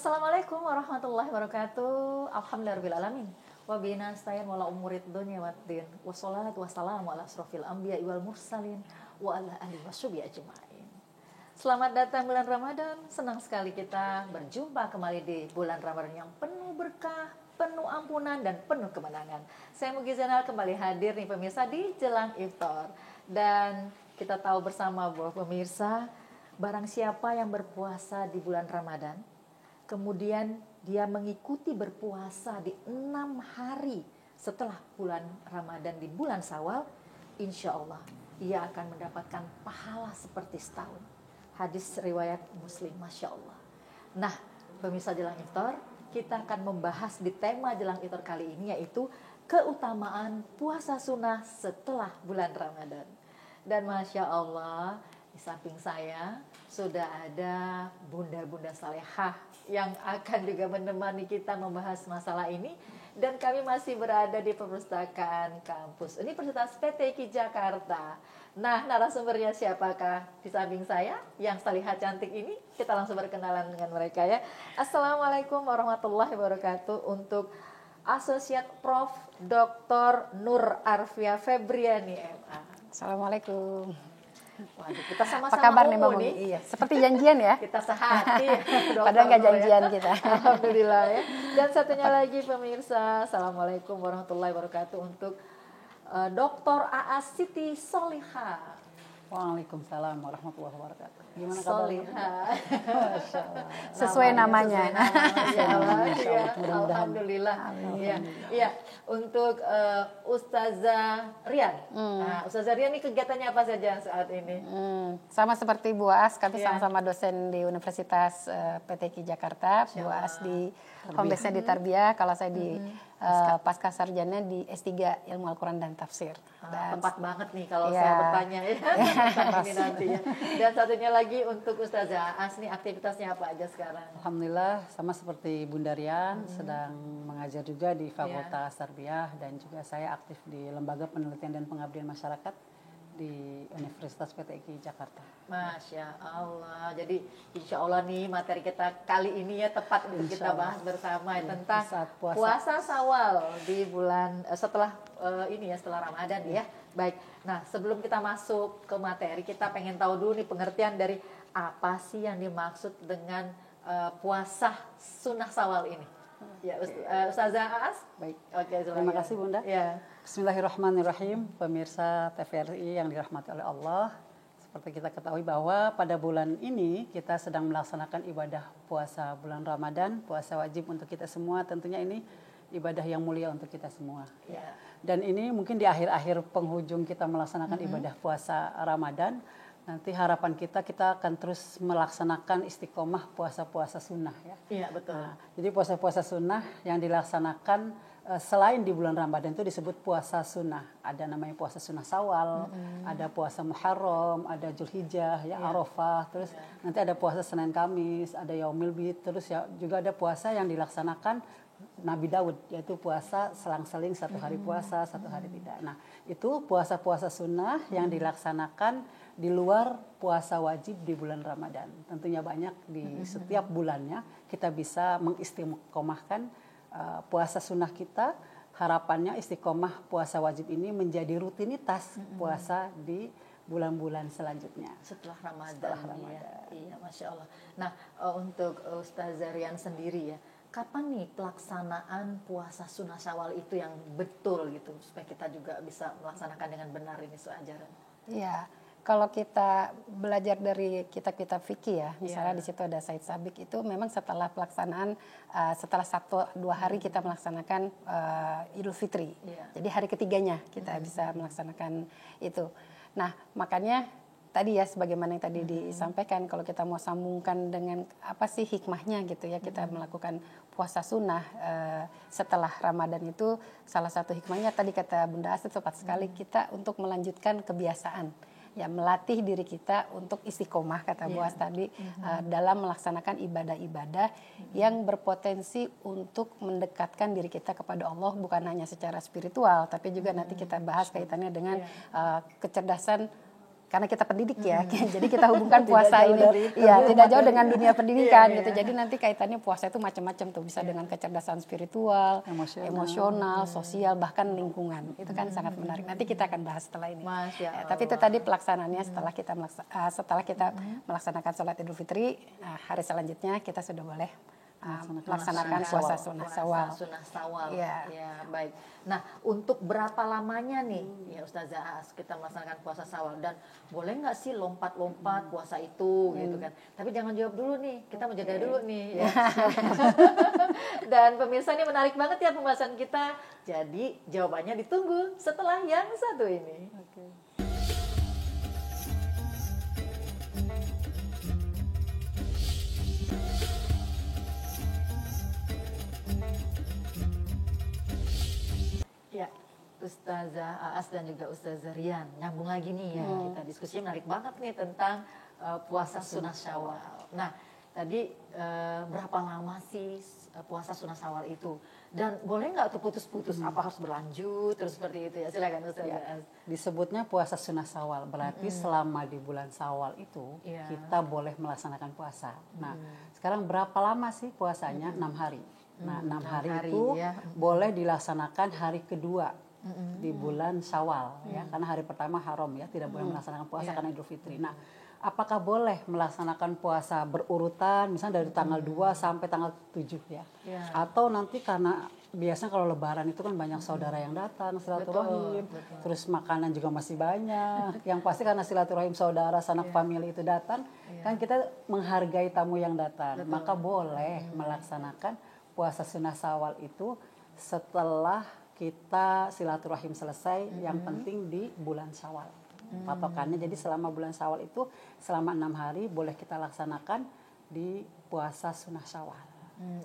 Assalamualaikum warahmatullahi wabarakatuh. Alhamdulillahirabbil alamin. Wa bihi nasta'in wala umurid dunya waddin. Wassalatu wassalamu ala asrofil anbiya'i wal mursalin wa ala alihi washabihi ajmain. Selamat datang bulan Ramadan. Senang sekali kita berjumpa kembali di bulan Ramadan yang penuh berkah, penuh ampunan dan penuh kemenangan. Saya Mugi Zainal kembali hadir nih pemirsa di Jelang Iftar. Dan kita tahu bersama bahwa pemirsa, barang siapa yang berpuasa di bulan Ramadan, kemudian dia mengikuti berpuasa di 6 hari setelah bulan Ramadan di bulan Syawal, insya Allah ia akan mendapatkan pahala seperti setahun. Hadis riwayat Muslim, Masya Allah. Nah, pemirsa Jelang Iftar, kita akan membahas di tema Jelang Iftar kali ini, yaitu keutamaan puasa sunnah setelah bulan Ramadan. Dan Masya Allah, di samping saya sudah ada bunda-bunda salehah yang akan juga menemani kita membahas masalah ini. Dan kami masih berada di perpustakaan kampus Universitas PTIQ Jakarta. Nah, narasumbernya siapakah di samping saya yang salihah cantik ini? Kita langsung berkenalan dengan mereka ya. Assalamualaikum warahmatullahi wabarakatuh. Untuk Asosiat Prof. Dr. Nur Arfia Febriani MA. Assalamualaikum. Waduh, kita sama-sama apa kabar nih, nih. Iya, seperti janjian ya. Kita sehati. Padahal nggak janjian ya. Kita. Alhamdulillah ya. Dan satunya lagi pemirsa, Assalamualaikum warahmatullahi wabarakatuh untuk Dr. Aas Siti Solihah. Waalaikumsalam warahmatullahi wabarakatuh. Gimana Solihah? Masya Allah. Sesuai namanya. Ya Allah, ya. Alhamdulillah. Iya. Iya. Untuk Ustazah Rian. Nah, Ustazah Rian ini kegiatannya apa saja saat ini? Sama seperti Bu As, kami sama-sama dosen di Universitas PTIQ Jakarta. Bu As di home base-nya di Tarbiyah, kalau saya di pasca sarjana di S3 Ilmu Al-Quran dan Tafsir. Tepat banget nih kalau saya bertanya ya. Ini nanti ya. Dan satunya lagi untuk Ustazah Aas nih, aktivitasnya apa aja sekarang? Alhamdulillah sama seperti Bunda Rian, sedang mengajar juga di Fakultas Tarbiyah dan juga saya aktif di Lembaga Penelitian dan Pengabdian Masyarakat di Universitas PTIQ Jakarta. Masya Allah. Jadi insya Allah nih materi kita kali ini ya tepat untuk kita bahas bersama ya, tentang puasa Syawal di bulan setelah setelah Ramadan ya. Baik. Nah, sebelum kita masuk ke materi, kita pengen tahu dulu nih pengertian dari apa sih yang dimaksud dengan puasa sunnah Syawal ini. Ya, Ustazah Aas. Baik. Oke, terima kasih Bunda. Ya. Bismillahirrahmanirrahim, pemirsa TVRI yang dirahmati oleh Allah. Seperti kita ketahui bahwa pada bulan ini kita sedang melaksanakan ibadah puasa bulan Ramadan, puasa wajib untuk kita semua. Tentunya ini ibadah yang mulia untuk kita semua. Ya. Dan ini mungkin di akhir-akhir penghujung kita melaksanakan ibadah puasa Ramadan. Nanti harapan kita akan terus melaksanakan istiqomah puasa-puasa sunnah ya. Iya betul. Nah, jadi puasa-puasa sunnah yang dilaksanakan selain di bulan Ramadan itu disebut puasa sunnah. Ada namanya puasa sunnah Syawal, ada puasa Muharram, ada Zulhijjah, ya Arafah, terus nanti ada puasa Senin Kamis, ada Yaumil Bid, terus ya juga ada puasa yang dilaksanakan Nabi Daud, yaitu puasa selang-seling 1 hari puasa, 1 hari tidak. Nah, itu puasa-puasa sunnah yang dilaksanakan di luar puasa wajib di bulan Ramadan. Tentunya banyak di setiap bulannya kita bisa mengistiqomahkan puasa sunnah kita. Harapannya istiqomah puasa wajib ini menjadi rutinitas puasa di bulan-bulan selanjutnya. Setelah Ramadan. Iya, Masya Allah. Nah, untuk Ustazah Rian sendiri ya, kapan nih pelaksanaan puasa sunnah Syawal itu yang betul gitu, supaya kita juga bisa melaksanakan dengan benar ini ajaran? Iya. Kalau kita belajar dari kitab-kitab fikih ya, misalnya di situ ada Said Sabik, itu memang setelah pelaksanaan setelah 1-2 hari kita melaksanakan Idul Fitri. Jadi hari ketiganya kita bisa melaksanakan itu. Nah, makanya tadi ya sebagaimana yang tadi disampaikan, kalau kita mau sambungkan dengan apa sih hikmahnya gitu ya, kita melakukan puasa sunnah setelah Ramadan itu, salah satu hikmahnya tadi kata Bunda As tepat sekali, kita untuk melanjutkan kebiasaan. Ya, melatih diri kita untuk istiqomah kata Bu As tadi dalam melaksanakan ibadah-ibadah yang berpotensi untuk mendekatkan diri kita kepada Allah, bukan hanya secara spiritual tapi juga nanti kita bahas kaitannya dengan kecerdasan karena kita pendidik ya, jadi kita hubungkan Tidak puasa jauh ini, dari itu. iya tidak jauh dengan dunia pendidikan Iya, gitu. iya. Jadi nanti kaitannya puasa itu macam-macam tuh, bisa dengan kecerdasan spiritual, emosional, sosial, bahkan lingkungan. Itu kan sangat menarik. Nanti kita akan bahas setelah ini. Masya Ya, tapi itu tadi pelaksanaannya setelah kita melaksanakan sholat Idul Fitri, hari selanjutnya kita sudah boleh melaksanakan puasa sunnah Syawal. Sunnah Syawal. Iya. Ya, baik. Nah, untuk berapa lamanya nih ya Ustazah As kita melaksanakan puasa Syawal, dan boleh nggak sih lompat-lompat puasa itu gitu kan? Tapi jangan jawab dulu nih, kita mau jeda dulu nih ya. Dan pemirsa, ini menarik banget ya pembahasan kita. Jadi jawabannya ditunggu setelah yang satu ini. Ya, Ustazah Aas dan juga Ustazah Rian, nyambung lagi nih ya, kita diskusinya menarik banget nih tentang puasa sunnah Syawal. Nah, tadi berapa lama sih puasa sunnah Syawal itu? Dan boleh nggak tuh putus-putus, apa harus berlanjut terus seperti itu ya? Silakan Ustazah Aas. Disebutnya puasa sunnah Syawal, berarti selama di bulan Syawal itu Iya. kita boleh melaksanakan puasa. Nah, sekarang berapa lama sih puasanya? 6 hari. Nah, 6 hari itu ya. boleh dilaksanakan hari kedua di bulan Syawal ya, karena hari pertama haram ya, tidak boleh melaksanakan puasa karena Idul Fitri. Nah, apakah boleh melaksanakan puasa berurutan misalnya dari tanggal 2 sampai tanggal 7 ya? Ya. Atau nanti karena biasanya kalau lebaran itu kan banyak saudara yang datang silaturahim, terus makanan juga masih banyak. Yang pasti karena silaturahim saudara, sanak famili itu datang, kan kita menghargai tamu yang datang. Maka boleh melaksanakan puasa sunnah Syawal itu setelah kita silaturahim selesai, yang penting di bulan Syawal. Patokannya jadi selama bulan Syawal itu selama 6 hari boleh kita laksanakan di puasa sunnah Syawal.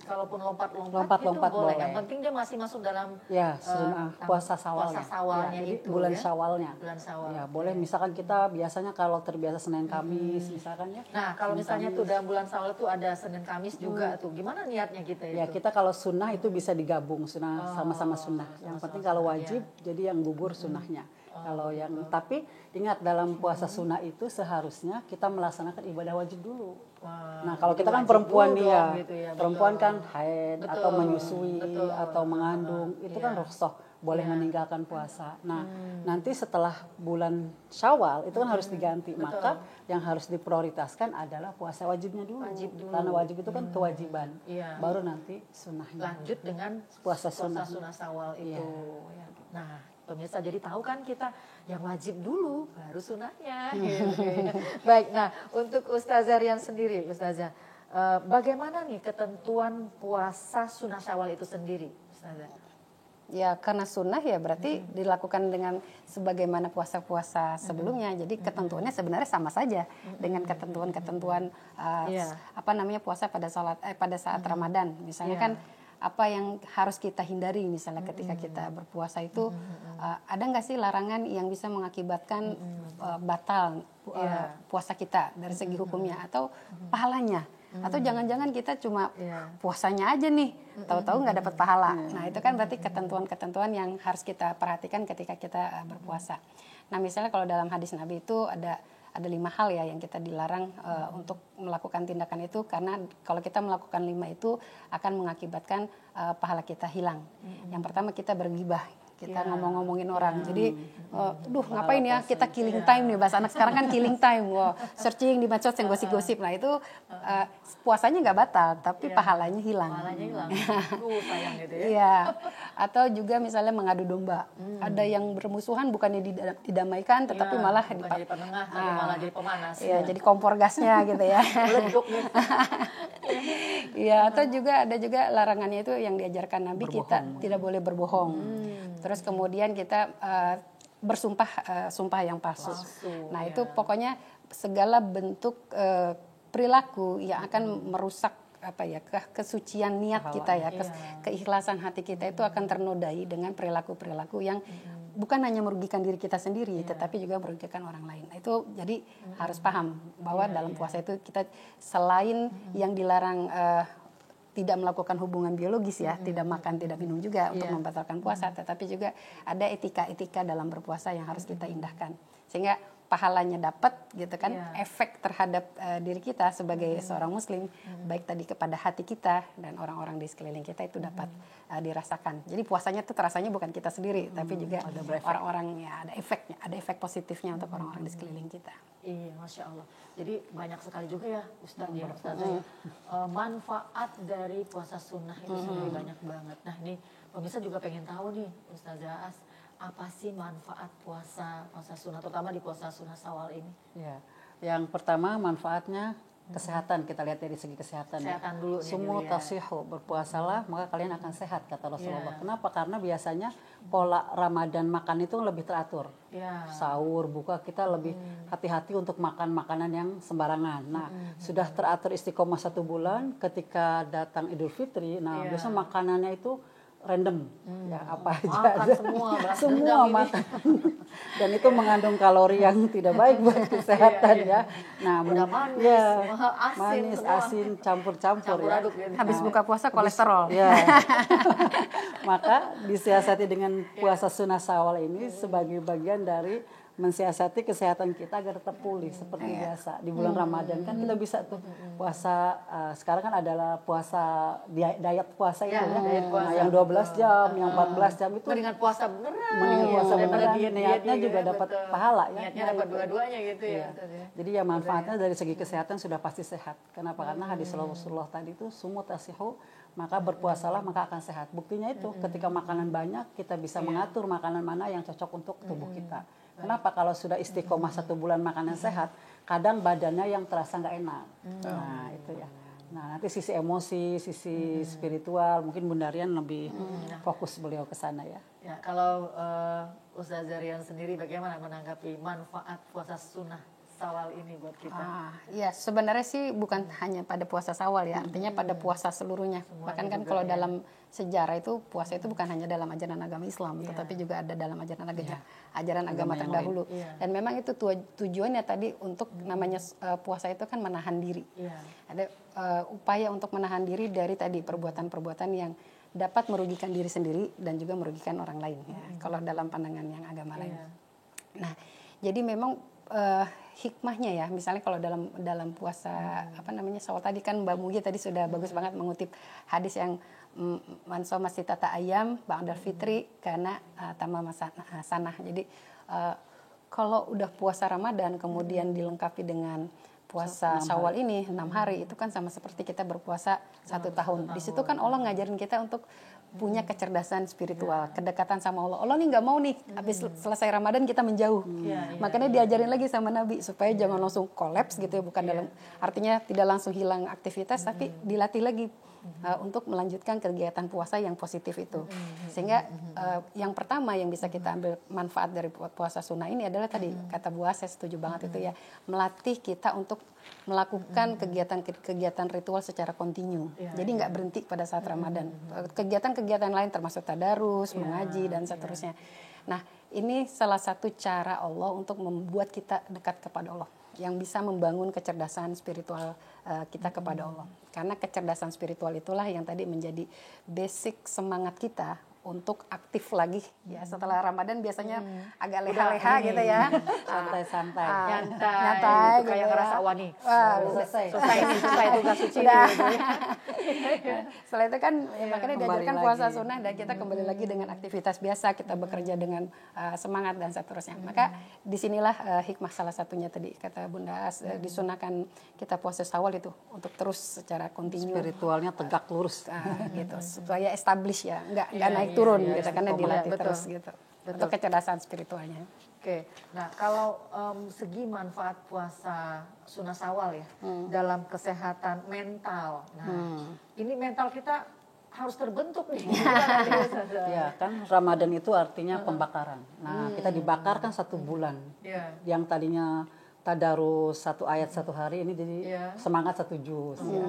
Kalaupun lompat-lompat Lompat-lompat itu boleh. boleh. Yang penting dia masih masuk dalam Ya, sunnah puasa Syawalnya. puasa Syawalnya Ya, jadi itu bulan ya. Syawalnya. Bulan Syawal. Ya, boleh misalkan kita biasanya kalau terbiasa Senin Kamis misalkan ya. Nah, kalau Senin misalnya Kamis. tuh dalam bulan Syawal tuh ada Senin Kamis juga tuh, gimana niatnya kita itu? Ya, kita kalau sunnah itu bisa digabung sunnah sama-sama sunnah. Yang penting kalau wajib jadi yang gugur sunnahnya. Kalau yang tapi ingat dalam puasa sunnah itu seharusnya kita melaksanakan ibadah wajib dulu. Wah, Nah, kalau jadi kita kan wajib perempuan dulu nih dong ya, gitu ya, perempuan betul. kan haid Betul, atau menyusui betul. atau mengandung, itu kan rukhsah boleh meninggalkan puasa. Nah, nanti setelah bulan Syawal itu kan harus diganti. Maka yang harus diprioritaskan adalah puasa wajibnya dulu. Wajib dulu. Karena wajib itu kan kewajiban. Iya. Baru nanti sunnahnya. Lanjut dengan Puasa sunnah. Syawal itu. Iya. Ya. Nah, pemirsa jadi tahu kan kita yang wajib dulu baru sunahnya. Iya. Gitu. Baik, nah untuk Ustazah Rian sendiri, Ustazah, bagaimana nih ketentuan puasa sunnah Syawal itu sendiri, Ustazah? Ya karena sunnah ya berarti dilakukan dengan sebagaimana puasa-puasa sebelumnya. Jadi ketentuannya sebenarnya sama saja dengan ketentuan-ketentuan Iya. apa namanya puasa pada saat Ramadan. Misalnya Iya. kan apa yang harus kita hindari misalnya ketika kita berpuasa itu ada nggak sih larangan yang bisa mengakibatkan batal Iya. puasa kita dari segi hukumnya atau pahalanya. Atau jangan-jangan kita cuma puasanya aja nih, tahu-tahu nggak dapat pahala. Nah itu kan berarti ketentuan-ketentuan yang harus kita perhatikan ketika kita berpuasa. Nah misalnya kalau dalam hadis Nabi itu ada 5 hal ya yang kita dilarang untuk melakukan tindakan itu, karena kalau kita melakukan 5 itu akan mengakibatkan pahala kita hilang. Yang pertama kita bergibah. Kita ngomong-ngomongin orang. Jadi, ngapain ya kita killing time nih, bahasa anak sekarang kan killing time. Wow, searching di medsos yang gosip-gosip. Nah itu puasanya nggak batal, tapi pahalanya hilang. Pahalanya hilang. Sayang gitu ya. Iya. Atau juga misalnya mengadu domba. Ada yang bermusuhan bukannya didamaikan, tetapi malah bukan jadi penengah, tapi malah jadi pemanas. Iya, jadi kompor gasnya gitu ya. Meleduk nih. Iya, atau juga ada juga larangannya itu yang diajarkan Nabi, kita tidak boleh berbohong. Terus kemudian kita bersumpah sumpah yang palsu. Nah, itu pokoknya segala bentuk perilaku yang akan merusak kesucian niat kita ya, keikhlasan hati kita itu akan ternodai dengan perilaku-perilaku yang bukan hanya merugikan diri kita sendiri, tetapi juga merugikan orang lain. Nah, itu jadi harus paham bahwa dalam puasa itu kita selain yang dilarang tidak melakukan hubungan biologis ya, tidak makan, tidak minum juga untuk membatalkan puasa, tetapi juga ada etika-etika dalam berpuasa yang harus kita indahkan. Sehingga pahalanya dapat gitu kan, Iya. efek terhadap diri kita sebagai seorang muslim, baik tadi kepada hati kita dan orang-orang di sekeliling kita itu dapat dirasakan. Jadi puasanya tuh terasanya bukan kita sendiri, tapi juga orang-orang, ya ada efeknya, ada efek positifnya untuk orang-orang di sekeliling kita. Iya, Masya Allah. Jadi banyak sekali juga ya Ustaz ya, Ustazah ya. Manfaat dari puasa sunnah itu sendiri banyak banget. Nah ini pemirsa juga pengen tahu nih Ustazah As, apa sih manfaat puasa sunnah, terutama di puasa sunnah Syawal ini? Ya, yang pertama manfaatnya kesehatan, kita lihat dari segi kesehatan. Kesehatan dulu nih Sumu dilihat. tasihu, berpuasalah maka kalian akan sehat kata Rasulullah. Ya. Kenapa? Karena biasanya pola Ramadan makan itu lebih teratur. Ya. Sahur, buka kita lebih hati-hati untuk makan makanan yang sembarangan. Nah, sudah teratur istiqomah 1 bulan, ketika datang Idul Fitri, nah Iya. biasanya makanannya itu random, ya apa aja Makan ada. semua, balas Semua dendam ini. makan. Dan itu mengandung kalori yang tidak baik buat kesehatan ya. Nah, Udah manis, ya, asin manis, semua. asin, campur-campur Campur ya. aduk gitu. Habis buka puasa kolesterol. Ya. Maka disiasati dengan puasa sunnah Syawal ini sebagai bagian dari mensiasati kesehatan kita agar tetap pulih seperti biasa. Di bulan Ramadan kan kita bisa tuh puasa, sekarang kan adalah puasa diet puasa itu Ya, ya. diet puasa. Nah, yang 12 jam, yang 14 jam itu Mendingan puasa beneran. mendingan puasa Daripada beneran, diet-diet niatnya gitu juga ya, dapat betul. pahala ya. Niatnya Nah, dapat itu. dua-duanya gitu ya. Iya. Ustaz ya. Jadi ya manfaatnya dari segi kesehatan sudah pasti sehat. Kenapa? Karena hadis Rasulullah tadi itu sumu tasihu, maka berpuasalah maka akan sehat. Buktinya itu ketika makanan banyak kita bisa mengatur makanan mana yang cocok untuk tubuh kita. Kenapa? Kalau sudah istiqomah 1 bulan makanan sehat, kadang badannya yang terasa nggak enak. Nah itu ya. Nah nanti sisi emosi, sisi spiritual, mungkin Bunda Rian lebih fokus beliau ke sana ya. Ya, kalau Ustazah Rian sendiri bagaimana menanggapi manfaat puasa sunnah Syawal ini buat kita? Ya sebenarnya sih bukan hanya pada puasa Syawal ya, artinya pada puasa seluruhnya. Bahkan kan juga kalau ya. dalam sejarah itu puasa itu bukan hanya dalam ajaran agama Islam, tetapi juga ada dalam ajaran agama yang terdahulu. Iya. Dan memang itu tujuannya tadi untuk namanya puasa itu kan menahan diri. Iya. Ada upaya untuk menahan diri dari tadi perbuatan-perbuatan yang dapat merugikan diri sendiri dan juga merugikan orang lain. Ya. Kalau dalam pandangan yang agama lain. Iya. Nah, jadi memang hikmahnya ya, misalnya kalau dalam puasa Syawal tadi kan Mbak Mugi tadi sudah bagus banget mengutip hadis yang man shoma sittata ayyam ba'dal fitri karena tamam sanah. Jadi kalau udah puasa Ramadan kemudian dilengkapi dengan puasa Syawal ini 6 hari itu kan sama seperti kita berpuasa 1 tahun. Di situ kan Allah ngajarin kita untuk punya kecerdasan spiritual, kedekatan sama Allah. Allah nih nggak mau nih habis selesai Ramadan kita menjauh. Makanya diajarin lagi sama Nabi supaya jangan langsung kolaps gitu ya, bukan dalam artinya tidak langsung hilang aktivitas, tapi dilatih lagi untuk melanjutkan kegiatan puasa yang positif itu. Sehingga yang pertama yang bisa kita ambil manfaat dari puasa sunnah ini adalah tadi kata Bu As, saya setuju banget itu ya, melatih kita untuk melakukan kegiatan ritual secara kontinu. Jadi nggak berhenti pada saat Ramadan. Kegiatan-kegiatan lain termasuk tadarus, mengaji dan seterusnya. Nah, ini salah satu cara Allah untuk membuat kita dekat kepada Allah, yang bisa membangun kecerdasan spiritual kita kepada Allah. Karena kecerdasan spiritual itulah yang tadi menjadi basic semangat kita untuk aktif lagi ya setelah Ramadan biasanya agak leha-leha gitu ya. Santai-santai. Nyantai gitu, kayak ya. ngerasa wani. Selesai tugas suci Udah. gitu ya. Setelah itu kan makanya kembali diajarkan lagi. puasa sunnah dan kita kembali lagi dengan aktivitas biasa, kita bekerja dengan semangat dan seterusnya. Maka disinilah hikmah salah satunya tadi kata Bunda As, disunahkan kita puasa Syawal itu untuk terus secara kontinu Spiritualnya tegak lurus. gitu supaya establish ya, nggak naik turun gitu karena dilatih Betul. terus gitu. Untuk kecerdasan spiritualnya. Oke, nah kalau segi manfaat puasa sunnah Syawal ya dalam kesehatan mental. Nah, ini mental kita harus terbentuk nih. Gimana nih, Ustazah? Ya kan Ramadan itu artinya pembakaran. Nah kita dibakar kan 1 bulan. Iya. Yang tadinya tadarus 1 ayat 1 hari ini jadi Iya. semangat 1 juz. Ya.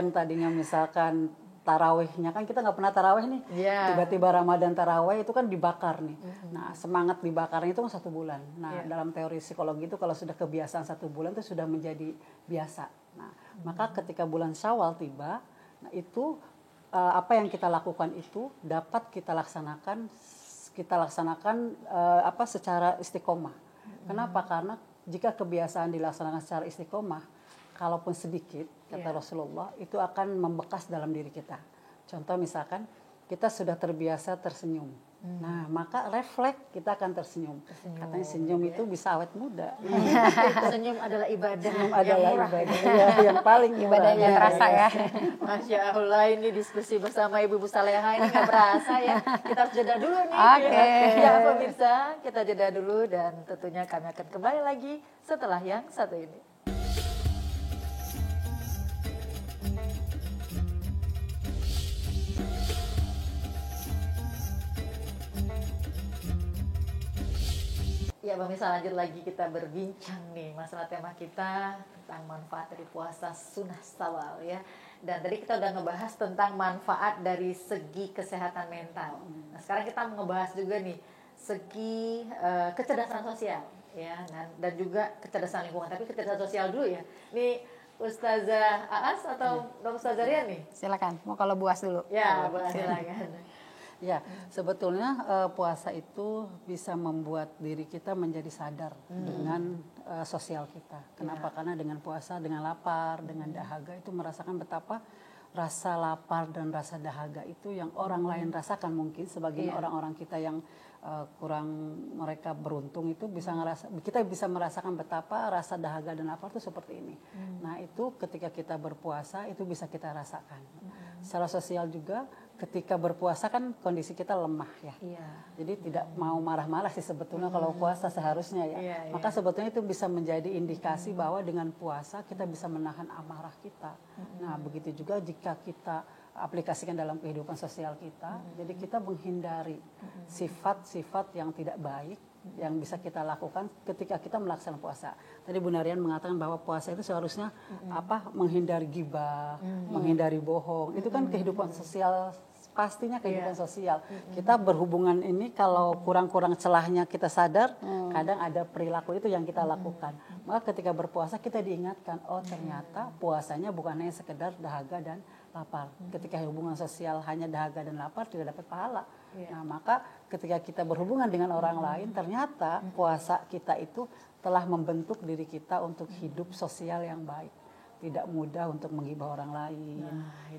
Yang tadinya misalkan tarawihnya kan kita nggak pernah tarawih nih. Iya. Tiba-tiba Ramadan tarawih itu kan dibakar nih. Nah semangat dibakarnya itu kan 1 bulan. Nah dalam teori psikologi itu kalau sudah kebiasaan 1 bulan itu sudah menjadi biasa. Nah maka ketika bulan Syawal tiba, nah itu apa yang kita lakukan itu dapat kita laksanakan secara istiqomah. Kenapa? Karena jika kebiasaan dilaksanakan secara istiqomah, kalaupun sedikit, kata Rasulullah, itu akan membekas dalam diri kita. Contoh misalkan, kita sudah terbiasa tersenyum. Nah, maka refleks kita akan tersenyum. Katanya senyum itu bisa awet muda. Senyum adalah ibadah. Senyum yang adalah murah. ibadah yang paling murah. Ibadahnya terasa ya. Masya Allah, ini diskusi bersama Ibu-Ibu Saleha ini nggak berasa ya. Kita harus jeda dulu nih. Oke. Ya pemirsa, kita jeda dulu dan tentunya kami akan kembali lagi setelah yang satu ini. Ya pemirsa, lanjut lagi kita berbincang nih masalah tema kita tentang manfaat dari puasa sunnah Syawal ya. Dan tadi kita udah ngebahas tentang manfaat dari segi kesehatan mental. Nah sekarang kita mau ngebahas juga nih segi kecerdasan sosial ya, dan juga kecerdasan lingkungan. Tapi kecerdasan sosial dulu ya. Nih Ustazah Aas atau Dr. Ustazah Rian nih? Silakan. Mau kalau buas dulu. Ya, silakan. Ya, sebetulnya puasa itu bisa membuat diri kita menjadi sadar dengan sosial kita. Kenapa? Karena dengan puasa, dengan lapar, dengan dahaga itu merasakan betapa rasa lapar dan rasa dahaga itu yang orang lain rasakan mungkin sebagian orang-orang kita yang kurang mereka beruntung itu bisa kita bisa merasakan betapa rasa dahaga dan lapar itu seperti ini. Nah, itu ketika kita berpuasa itu bisa kita rasakan. Secara sosial juga ketika berpuasa kan kondisi kita lemah ya. Jadi tidak mau marah-marah sih sebetulnya kalau puasa seharusnya ya. Maka sebetulnya itu bisa menjadi indikasi bahwa dengan puasa kita bisa menahan amarah kita. Nah, begitu juga jika kita aplikasikan dalam kehidupan sosial kita, jadi kita menghindari sifat-sifat yang tidak baik yang bisa kita lakukan ketika kita melaksanakan puasa. Tadi Bu Narian mengatakan bahwa puasa itu seharusnya menghindari gibah, menghindari bohong. Itu kan kehidupan sosial, pastinya kehidupan sosial. Kita berhubungan ini kalau kurang-kurang celahnya kita sadar, kadang ada perilaku itu yang kita lakukan. Maka ketika berpuasa kita diingatkan, oh ternyata puasanya bukan hanya sekedar dahaga dan lapar. Ketika hubungan sosial hanya dahaga dan lapar tidak dapat pahala. Nah, maka ketika kita berhubungan dengan orang lain, ternyata puasa kita itu telah membentuk diri kita untuk hidup sosial yang baik. Tidak mudah untuk menggibah orang lain,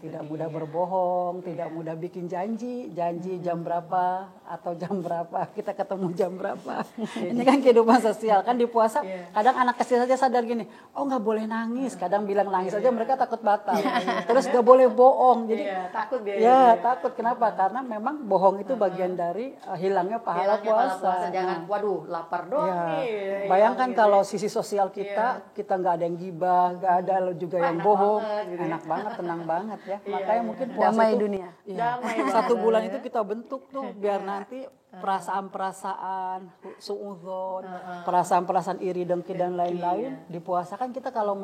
tidak mudah berbohong, tidak mudah bikin janji jam berapa atau jam berapa, kita ketemu jam berapa. Ini kan kehidupan sosial, kan di puasa kadang anak kecil saja sadar gini, oh nggak boleh nangis, kadang bilang nangis aja mereka takut batal, terus nggak boleh bohong, jadi takut dia. Takut, kenapa? Karena memang bohong itu bagian dari hilangnya pahala puasa. Jangan, waduh lapar doang nih. Bayangkan kalau sisi sosial kita nggak ada yang gibah, nggak ada juga yang bohong, gitu enak banget, tenang banget ya. Makanya mungkin puasa Damai itu dunia. Damai satu bulan itu kita bentuk tuh biar nanti perasaan-perasaan suudzon, perasaan-perasaan iri dengki dan lain-lain dipuasakan. Kita kalau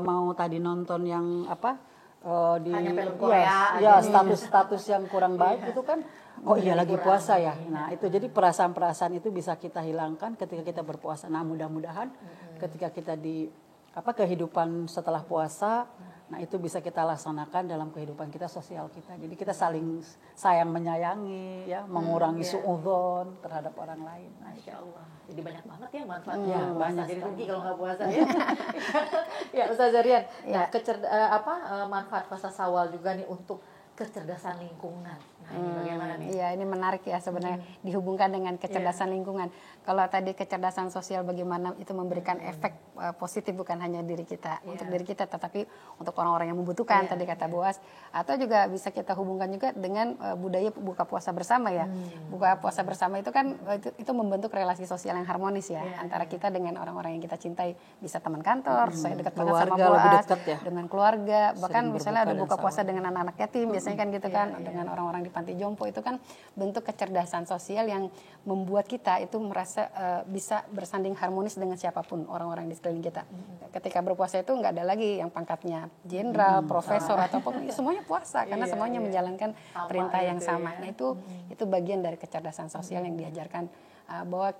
mau tadi nonton yang di film Korea status yang kurang baik itu kan lagi puasa ya. Nah, itu jadi perasaan-perasaan itu bisa kita hilangkan ketika kita berpuasa. Nah, mudah-mudahan ketika kita di kehidupan setelah puasa, nah itu bisa kita laksanakan dalam kehidupan kita sosial kita. Jadi kita saling sayang menyayangi, ya, mengurangi suudzon terhadap orang lain. Masya Allah. Jadi banyak banget ya manfaatnya. Banyak. Jadi rugi kalau nggak puasa ya. Ya Ustazah Rian. Nah, manfaat puasa Syawal juga nih untuk kecerdasan lingkungan. Nah, ini bagaimana nih? Iya, ini menarik ya sebenarnya dihubungkan dengan kecerdasan lingkungan. Kalau tadi kecerdasan sosial bagaimana itu memberikan efek positif bukan hanya diri kita, untuk diri kita tetapi untuk orang-orang yang membutuhkan tadi kata Boas, atau juga bisa kita hubungkan juga dengan budaya buka puasa bersama ya. Buka puasa bersama itu kan itu membentuk relasi sosial yang harmonis ya antara kita dengan orang-orang yang kita cintai, bisa teman kantor, saya dekat banget sama Boas, dengan keluarga, bahkan misalnya ada buka puasa dengan anak-anak yatim biasanya kan gitu kan, dengan orang-orang di panti jompo, itu kan bentuk kecerdasan sosial yang membuat kita itu merasa bisa bersanding harmonis dengan siapapun orang-orang di sekeliling kita. Ketika berpuasa itu nggak ada lagi yang pangkatnya jenderal, profesor ataupun semuanya puasa karena semuanya menjalankan perintah yang sama. Nah itu bagian dari kecerdasan sosial yang diajarkan bahwa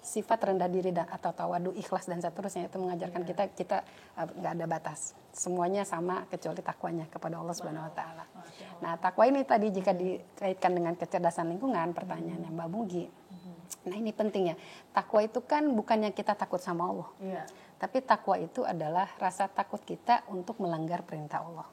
sifat rendah diri atau tawadu, ikhlas dan seterusnya itu mengajarkan kita nggak ada batas. Semuanya sama kecuali takwanya kepada Allah Subhanahu wa taala. Nah, takwa ini tadi jika dikaitkan dengan kecerdasan lingkungan, pertanyaannya Mbak Mugi, Nah ini penting ya, takwa itu kan bukannya kita takut sama Allah, Iya. tapi takwa itu adalah rasa takut kita untuk melanggar perintah Allah.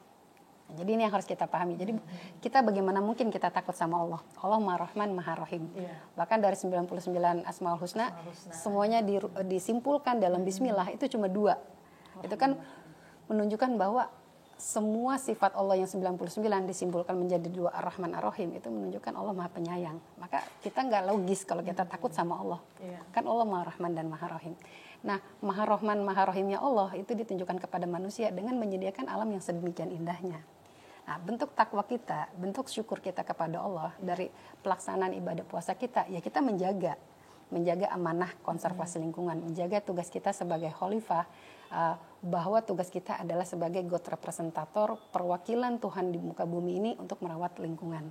Nah, jadi ini yang harus kita pahami. Jadi kita bagaimana mungkin kita takut sama Allah? Allah Maha Rahman, Maha Rahim. Iya. Bahkan dari 99 Asmaul Husna, semuanya disimpulkan dalam Bismillah itu cuma 2. Itu kan menunjukkan bahwa semua sifat Allah yang 99 disimpulkan menjadi 2 Ar-Rahman Ar-Rahim, itu menunjukkan Allah Maha Penyayang. Maka kita nggak logis kalau kita takut sama Allah. Iya. Kan Allah Maha Rahman dan Maha Rahim. Nah, Maha Rahman, Maha Rahimnya Allah itu ditunjukkan kepada manusia dengan menyediakan alam yang sedemikian indahnya. Nah, bentuk takwa kita, bentuk syukur kita kepada Allah dari pelaksanaan ibadah puasa kita, ya kita menjaga amanah konservasi lingkungan, menjaga tugas kita sebagai khalifah, bahwa tugas kita adalah sebagai God representator, perwakilan Tuhan di muka bumi ini untuk merawat lingkungan.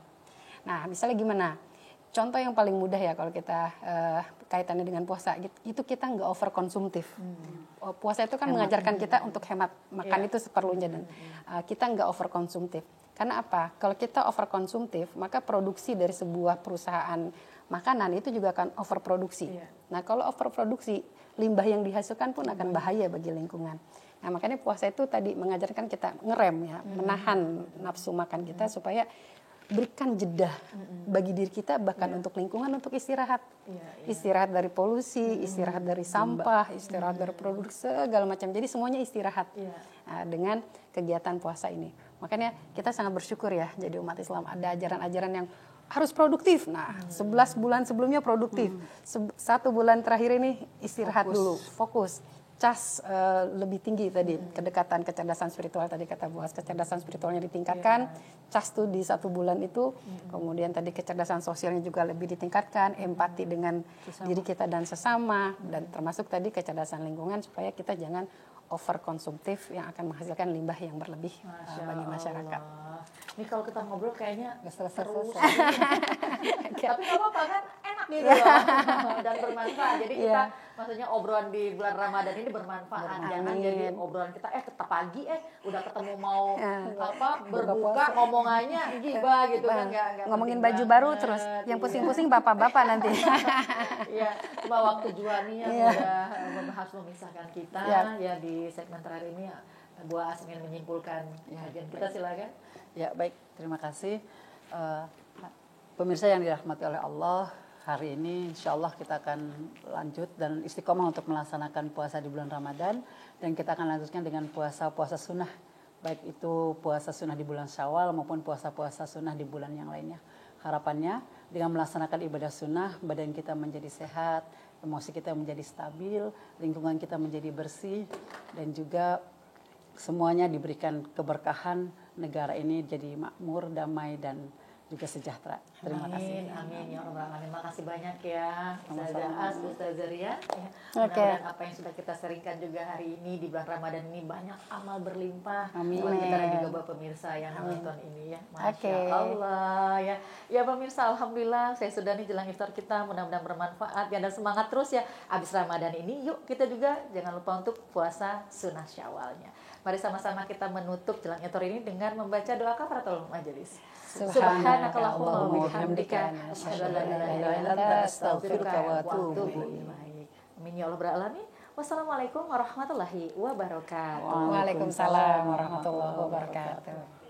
Nah, misalnya gimana? Contoh yang paling mudah ya kalau kita kaitannya dengan puasa, itu kita nggak over konsumtif. Puasa itu kan mengajarkan kita untuk hemat makan itu seperlunya, dan kita nggak over konsumtif. Karena apa? Kalau kita over konsumtif, maka produksi dari sebuah perusahaan makanan itu juga akan overproduksi. Nah, kalau overproduksi, limbah yang dihasilkan pun akan bahaya bagi lingkungan. Nah, makanya puasa itu tadi mengajarkan kita ngerem ya, menahan nafsu makan kita supaya berikan jeda bagi diri kita, bahkan untuk lingkungan, untuk istirahat. Istirahat dari polusi, istirahat dari sampah, istirahat dari produk segala macam. Jadi semuanya istirahat dengan kegiatan puasa ini. Makanya kita sangat bersyukur ya jadi umat Islam, ada ajaran-ajaran yang harus produktif. Nah, 11 bulan sebelumnya produktif. 1 bulan terakhir ini istirahat dulu, fokus. Cas lebih tinggi tadi, kedekatan, kecerdasan spiritual tadi kata Buas, kecerdasan spiritualnya ditingkatkan. Cas tuh di 1 bulan itu, kemudian tadi kecerdasan sosialnya juga lebih ditingkatkan, empati dengan diri kita dan sesama, dan termasuk tadi kecerdasan lingkungan supaya kita jangan over konsumtif yang akan menghasilkan limbah yang berlebih bagi masyarakat. Ini kalau kita ngobrol kayaknya Terus. Tapi nggak apa-apa kan, enak gitu loh dan bermanfaat. Jadi kita maksudnya obrolan di bulan Ramadan ini bermanfaat. Jangan jadi obrolan kita tetap pagi udah ketemu mau berbuka ngomongannya gibah gitu kan, nggak ngomongin baju baru terus. Yang pusing-pusing bapak-bapak nanti. Iya, cuma waktu Juwani yang udah membahas memisahkan kita ya di segmen terakhir ini. Bu As ingin menyimpulkan kajian kita, silakan. Ya, baik, terima kasih. Pemirsa yang dirahmati oleh Allah, hari ini insya Allah kita akan lanjut dan istiqomah untuk melaksanakan puasa di bulan Ramadan, dan kita akan lanjutkan dengan puasa-puasa sunnah, baik itu puasa sunnah di bulan Syawal maupun puasa-puasa sunnah di bulan yang lainnya. Harapannya dengan melaksanakan ibadah sunnah, badan kita menjadi sehat, emosi kita menjadi stabil, lingkungan kita menjadi bersih, dan juga semuanya diberikan keberkahan, negara ini jadi makmur, damai, dan juga sejahtera. Terima kasih. Amin ya Rabbal Alamin. Makasih banyak ya Ustazah As, Ustazah Ria. Oke. Apa yang sudah kita seringkan juga hari ini di bulan Ramadan ini, banyak amal berlimpah Amin. buat kita dan juga buat pemirsa yang menonton ini ya. Masya Allah ya. Ya pemirsa, alhamdulillah saya sudah nih jelang iftar kita, mudah-mudahan bermanfaat ya, dan semangat terus ya abis Ramadan ini. Yuk kita juga jangan lupa untuk puasa sunnah Syawalnya. Mari sama-sama kita menutup jelang iftar ini dengan membaca doa kafaratul majelis. Subhanakallahumma wa bihamdika asyhadu an la ilaha illa anta astaghfiruka wa atubu ilaik. Amin ya rabbal alamin. Wassalamualaikum warahmatullahi wabarakatuh. Waalaikumsalam warahmatullahi wabarakatuh.